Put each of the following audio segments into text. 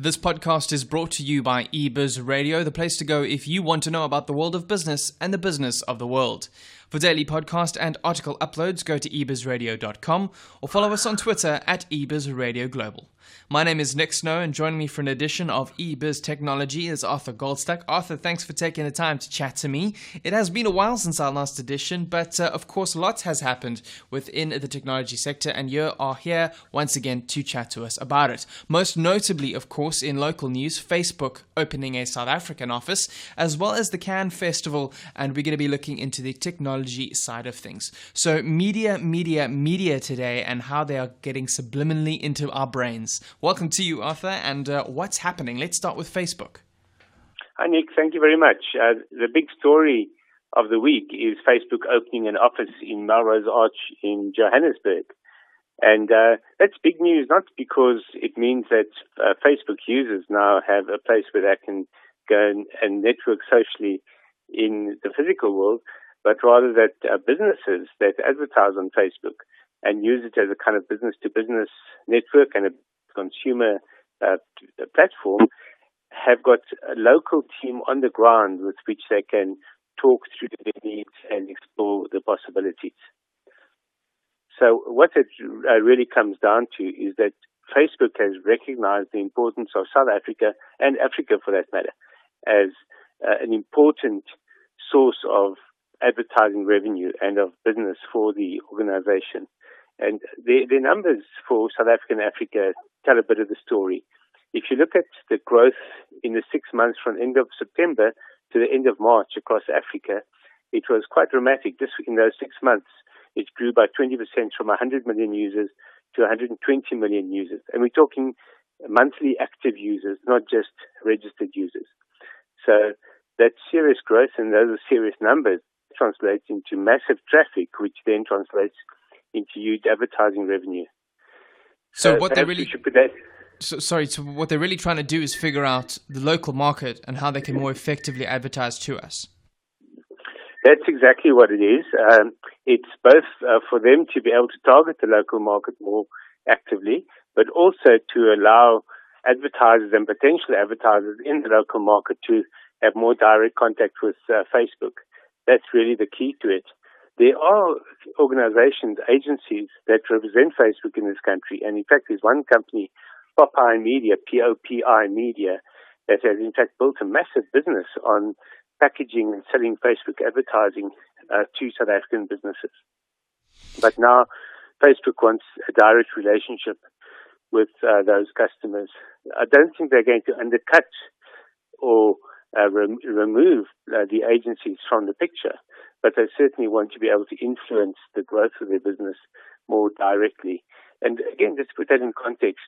This podcast is brought to you by eBizRadio, the place to go if you want to know about the world of business and the business of the world. For daily podcast and article uploads, go to eBizRadio.com or follow us on Twitter at eBizRadioGlobal. My name is Nick Snow, and joining me for an edition of eBizTechnology is Arthur Goldstuck. Arthur, thanks for taking the time to chat to me. It has been a while since our last edition, but of course lots has happened within the technology sector, and you are here once again to chat to us about it. Most notably, of course, in local news, Facebook opening a South African office, as well as the Cannes Festival, and we're going to be looking into the technology side of things. So media today, and how they are getting subliminally into our brains. Welcome to you, Arthur, and what's happening? Let's start with Facebook. Hi, Nick. Thank you very much. The big story of the week is Facebook opening an office in Melrose Arch in Johannesburg. And that's big news, not because it means that Facebook users now have a place where they can go and network socially in the physical world, but rather that businesses that advertise on Facebook and use it as a kind of business-to-business network and a consumer platform have got a local team on the ground with which they can talk through their needs and explore the possibilities. So what it really comes down to is that Facebook has recognized the importance of South Africa, and Africa for that matter, as an important source of advertising revenue and of business for the organization. And the numbers for South Africa and Africa tell a bit of the story. If you look at the growth in the 6 months from end of September to the end of March across Africa, it was quite dramatic. Just in those 6 months, it grew by 20% from 100 million users to 120 million users. And we're talking monthly active users, not just registered users. So that's serious growth, and those are serious numbers. It translates into massive traffic, which then translates into huge advertising revenue. So what they're really what they're really trying to do is figure out the local market and how they can more effectively advertise to us. That's exactly what it is. It's both for them to be able to target the local market more actively, but also to allow advertisers and potential advertisers in the local market to have more direct contact with Facebook. That's really the key to it. There are organizations, agencies that represent Facebook in this country, and in fact there's one company, Popeye Media, P-O-P-I Media, that has in fact built a massive business on packaging and selling Facebook advertising to South African businesses. But now Facebook wants a direct relationship with those customers. I don't think they're going to undercut or remove the agencies from the picture, but they certainly want to be able to influence the growth of their business more directly. And again, just to put that in context,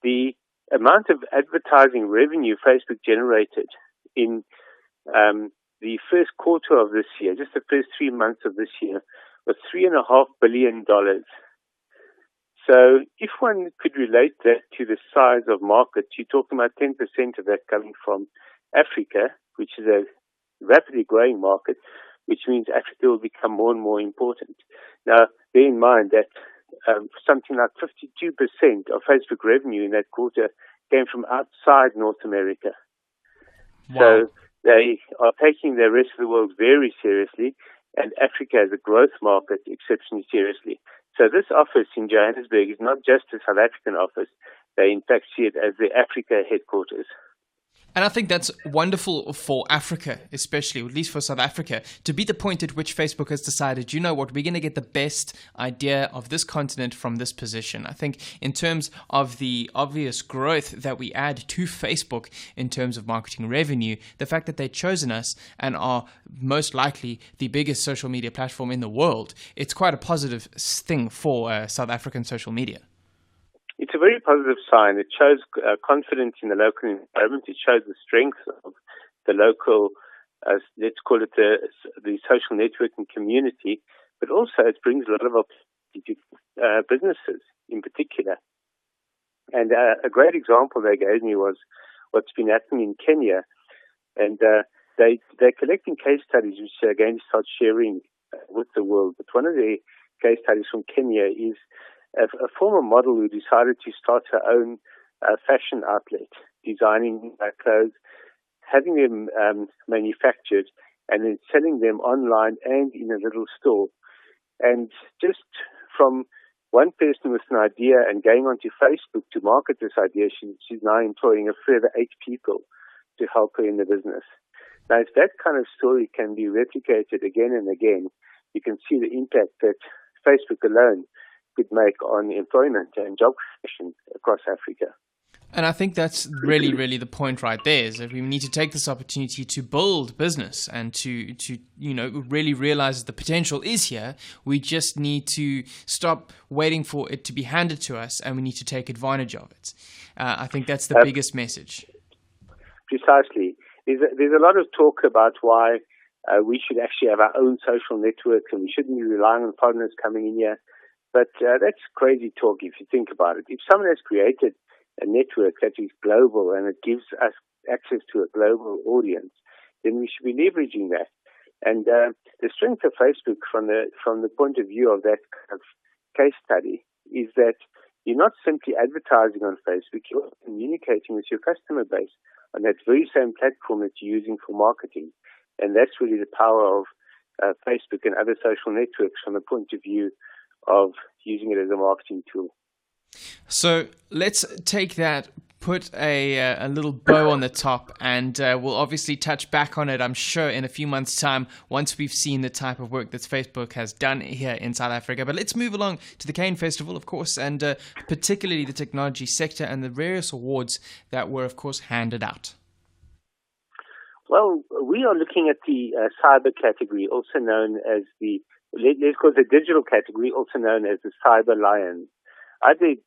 the amount of advertising revenue Facebook generated in the first quarter of this year, just the first 3 months of this year, was $3.5 billion. So if one could relate that to the size of markets, you're talking about 10% of that coming from Africa, which is a rapidly growing market, which means Africa will become more and more important. Now, bear in mind that something like 52% of Facebook revenue in that quarter came from outside North America. Wow. So they are taking the rest of the world very seriously, and Africa as a growth market exceptionally seriously. So this office in Johannesburg is not just a South African office. They in fact see it as the Africa headquarters. And I think that's wonderful for Africa, especially, at least for South Africa, to be the point at which Facebook has decided, you know what, we're going to get the best idea of this continent from this position. I think in terms of the obvious growth that we add to Facebook in terms of marketing revenue, the fact that they've chosen us and are most likely the biggest social media platform in the world, it's quite a positive thing for South African social media. It's a very positive sign. It shows confidence in the local environment. It shows the strength of the local, let's call it the social networking community, but also it brings a lot of opportunity to businesses in particular. And a great example they gave me was what's been happening in Kenya. And they're collecting case studies which they're going to start sharing with the world. But one of the case studies from Kenya is a former model who decided to start her own fashion outlet, designing clothes, having them manufactured, and then selling them online and in a little store. And just from one person with an idea and going onto Facebook to market this idea, she's now employing a further 8 people to help her in the business. Now, if that kind of story can be replicated again and again, you can see the impact that Facebook alone could make on employment and job creation across Africa. And I think that's really, really the point right there, is that we need to take this opportunity to build business and to really realize the potential is here. We just need to stop waiting for it to be handed to us, and we need to take advantage of it. I think that's the biggest message. Precisely. There's a lot of talk about why we should actually have our own social networks and we shouldn't be relying on partners coming in here. But that's crazy talk if you think about it. If someone has created a network that is global and it gives us access to a global audience, then we should be leveraging that. And the strength of Facebook from the point of view of that kind of case study is that you're not simply advertising on Facebook, you're communicating with your customer base on that very same platform that you're using for marketing. And that's really the power of Facebook and other social networks from the point of view of using it as a marketing tool. So let's take that, put a little bow on the top, and we'll obviously touch back on it, I'm sure, in a few months' time once we've seen the type of work that Facebook has done here in South Africa. But let's move along to the Cane Festival, of course, and particularly the technology sector and the various awards that were, of course, handed out. Well, we are looking at the cyber category, also known as let's call it the digital category, also known as the Cyber Lions. I had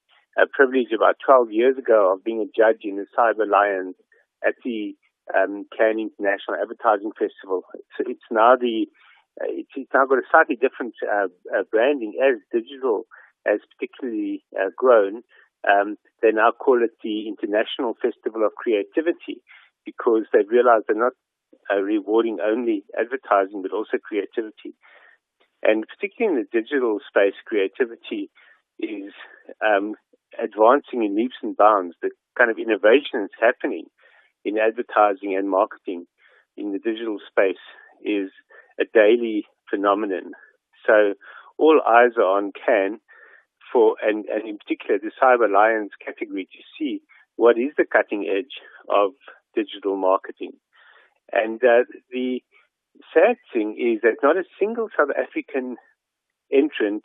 a privilege about 12 years ago of being a judge in the Cyber Lions at the Cannes International Advertising Festival. It's now got a slightly different branding as digital has particularly grown. They now call it the International Festival of Creativity because they've realized they're not rewarding only advertising but also creativity. And particularly in the digital space, creativity is advancing in leaps and bounds. The kind of innovation that's happening in advertising and marketing in the digital space is a daily phenomenon. So all eyes are on Cannes and in particular the Cyber Lions category to see what is the cutting edge of digital marketing. And the sad thing is that not a single South African entrant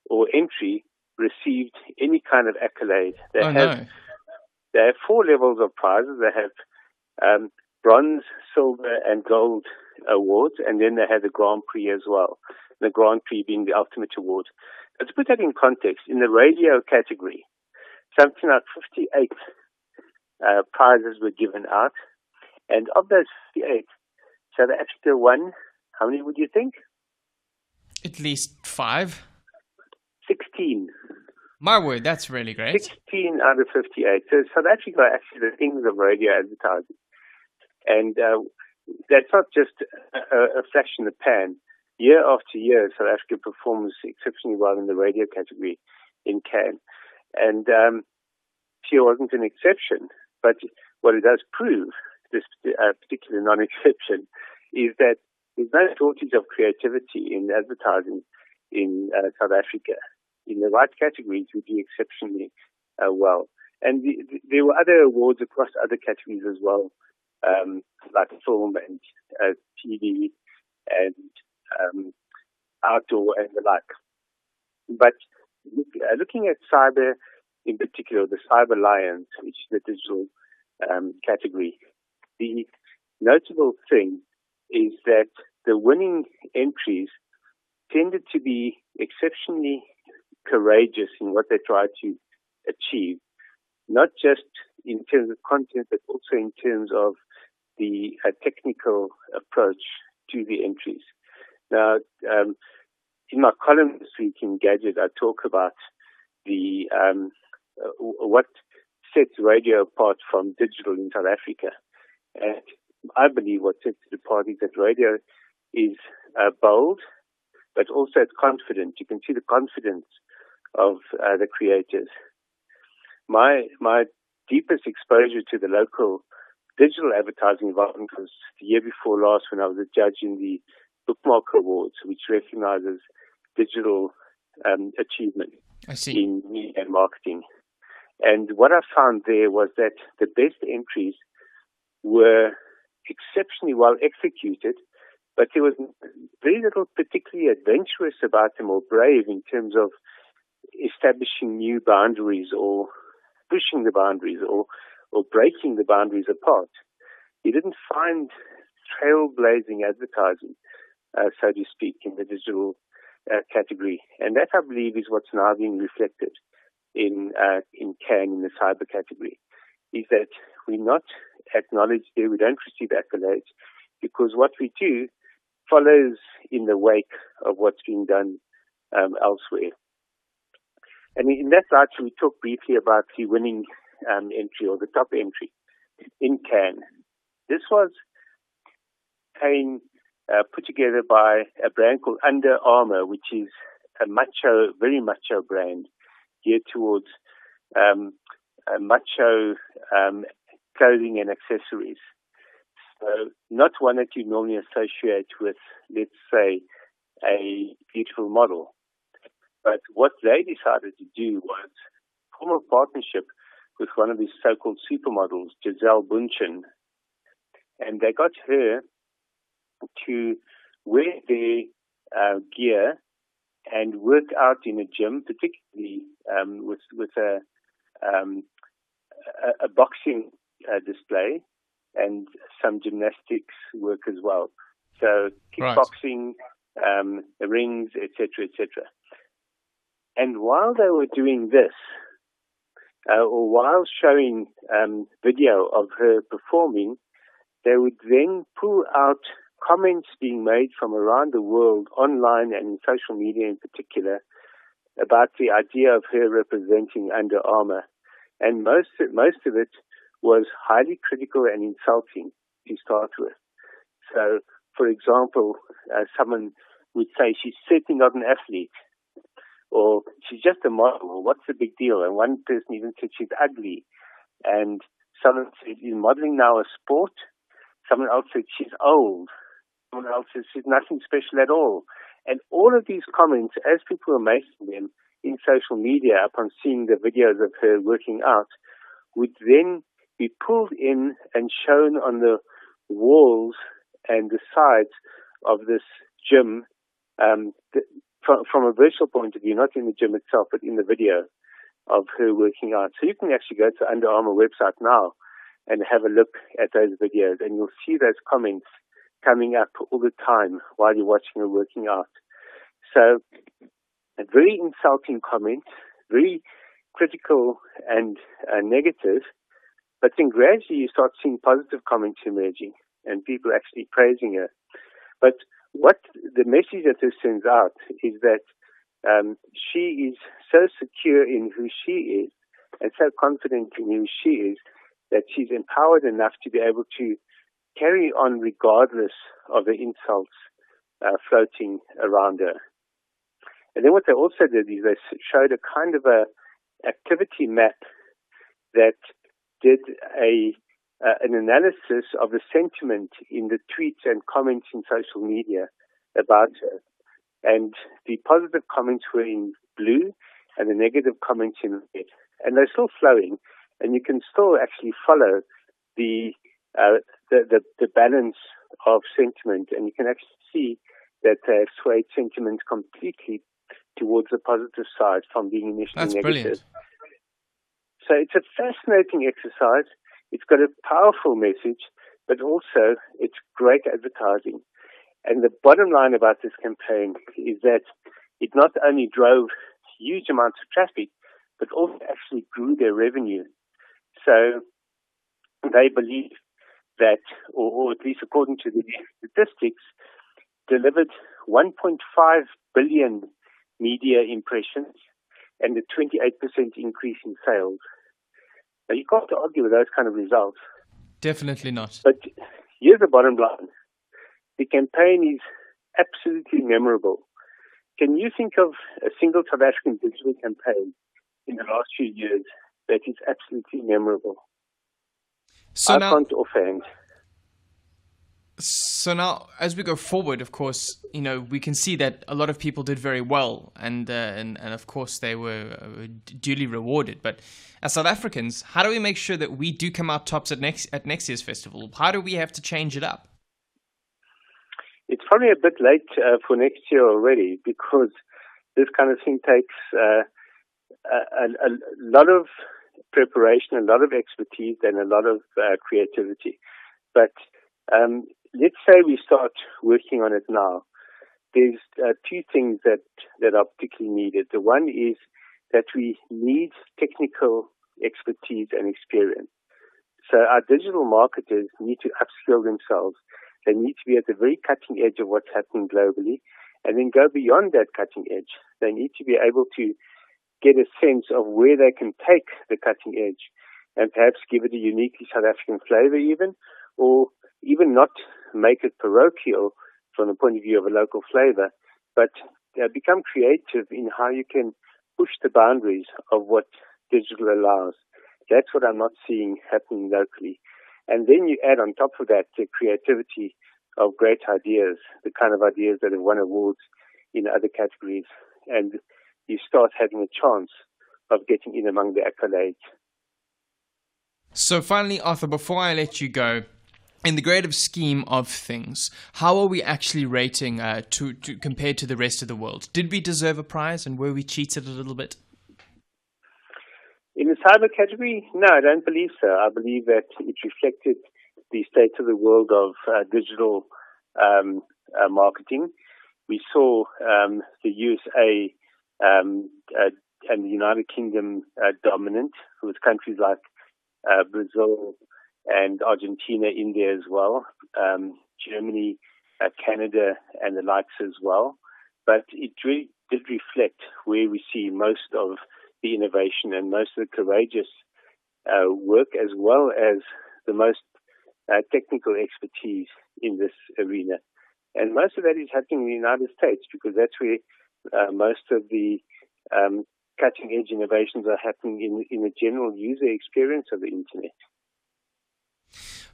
or entry received any kind of accolade. They have 4 levels of prizes. They have bronze, silver, and gold awards, and then they have the Grand Prix as well. The Grand Prix being the ultimate award. But to put that in context, in the radio category, something like 58 prizes were given out, and of those 58, South Africa won. How many would you think? At least 5. 16. My word, that's really great. 16 out of 58. So South Africa are actually the kings of radio advertising. And that's not just a flash in the pan. Year after year, South Africa performs exceptionally well in the radio category in Cannes. And here wasn't an exception. But what it does prove, this particular non-exception, is that there's no shortage of creativity in advertising in South Africa. In the right categories, we do exceptionally well. And there were other awards across other categories as well, like film and TV and outdoor and the like. But looking at cyber in particular, the Cyber Lions, which is the digital category, the notable thing is that the winning entries tended to be exceptionally courageous in what they try to achieve, not just in terms of content, but also in terms of the technical approach to the entries. Now, in my column this week in Gadget, I talk about the what sets radio apart from digital in South Africa. And I believe what sets it apart is that radio is bold, but also it's confident. You can see the confidence of the creators. My deepest exposure to the local digital advertising environment was the year before last when I was a judge in the Bookmark Awards, which recognizes digital achievement in media and marketing. And what I found there was that the best entries were exceptionally well executed, but there was very little particularly adventurous about them or brave in terms of establishing new boundaries or pushing the boundaries or breaking the boundaries apart. You didn't find trailblazing advertising, so to speak, in the digital category. And that, I believe, is what's now being reflected in Cannes in the cyber category, is that we're not acknowledged there, we don't receive accolades, because what we do follows in the wake of what's being done elsewhere. And in that light, we talk briefly about the winning entry or the top entry in Cannes. This was put together by a brand called Under Armour, which is a very macho brand geared towards macho clothing and accessories. So not one that you normally associate with, let's say, a beautiful model. But what they decided to do was form a partnership with one of these so-called supermodels, Giselle Bundchen, and they got her to wear their gear and work out in a gym, particularly with a boxing display and some gymnastics work as well. So kickboxing, rings, etc., etc. And while they were doing this, or while showing video of her performing, they would then pull out comments being made from around the world, online and in social media in particular, about the idea of her representing Under Armour. And most of it was highly critical and insulting to start with. So, for example, someone would say she's certainly not an athlete, or she's just a model, or what's the big deal? And one person even said she's ugly. And someone said, is modeling now a sport? Someone else said she's old. Someone else said she's nothing special at all. And all of these comments, as people were making them in social media upon seeing the videos of her working out, would then be pulled in and shown on the walls and the sides of this gym, from a virtual point of view, not in the gym itself, but in the video of her working out. So you can actually go to Under Armour website now and have a look at those videos, and you'll see those comments coming up all the time while you're watching her working out. So a very insulting comment, very critical and negative, but then gradually you start seeing positive comments emerging and people actually praising her. But what the message that this sends out is that she is so secure in who she is and so confident in who she is that she's empowered enough to be able to carry on regardless of the insults floating around her. And then what they also did is they showed a kind of a activity map that did an analysis of the sentiment in the tweets and comments in social media about her. And the positive comments were in blue and the negative comments in red. And they're still flowing, and you can still actually follow the balance of sentiment, and you can actually see that they have swayed sentiment completely towards the positive side from being initially negative. Brilliant. So it's a fascinating exercise. It's got a powerful message, but also it's great advertising. And the bottom line about this campaign is that it not only drove huge amounts of traffic, but also actually grew their revenue. So they believe that, or at least according to the statistics, delivered 1.5 billion media impressions and a 28% increase in sales. Now, you can't argue with those kind of results. Definitely not. But here's the bottom line. The campaign is absolutely memorable. Can you think of a single South African digital campaign in the last few years that is absolutely memorable. So I now, can't offhand. So now, as we go forward, of course, we can see that a lot of people did very well, and of course they were duly rewarded. But as South Africans, how do we make sure that we do come out tops at next year's festival? How do we have to change it up? It's probably a bit late for next year already, because this kind of thing takes a lot of preparation, a lot of expertise, and a lot of creativity. But let's say we start working on it now. There's two things that are particularly needed. The one is that we need technical expertise and experience. So our digital marketers need to upskill themselves. They need to be at the very cutting edge of what's happening globally, and then go beyond that cutting edge. They need to be able to get a sense of where they can take the cutting edge and perhaps give it a uniquely South African flavor even, or even not make it parochial from the point of view of a local flavor, but become creative in how you can push the boundaries of what digital allows. That's what I'm not seeing happening locally. And then you add on top of that the creativity of great ideas, the kind of ideas that have won awards in other categories, and you start having a chance of getting in among the accolades. So finally, Arthur, before I let you go, in the greater scheme of things, how are we actually rating to compared to the rest of the world? Did we deserve a prize, and were we cheated a little bit? In the cyber category, no, I don't believe so. I believe that it reflected the state of the world of digital marketing. We saw the USA and the United Kingdom dominant, with countries like Brazil and Argentina, India as well, Germany, Canada, and the likes as well. But it really did reflect where we see most of the innovation and most of the courageous work, as well as the most technical expertise in this arena. And most of that is happening in the United States, because that's where most of the cutting-edge innovations are happening in the general user experience of the Internet.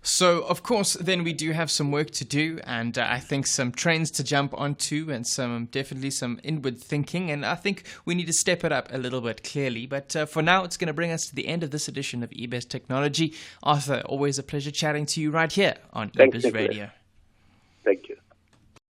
So, of course, then we do have some work to do, and I think some trains to jump onto, and definitely some inward thinking, and I think we need to step it up a little bit, clearly. But for now, it's going to bring us to the end of this edition of eBizTechnology. Arthur, always a pleasure chatting to you right here on Thanks, eBiz Radio. Thank you.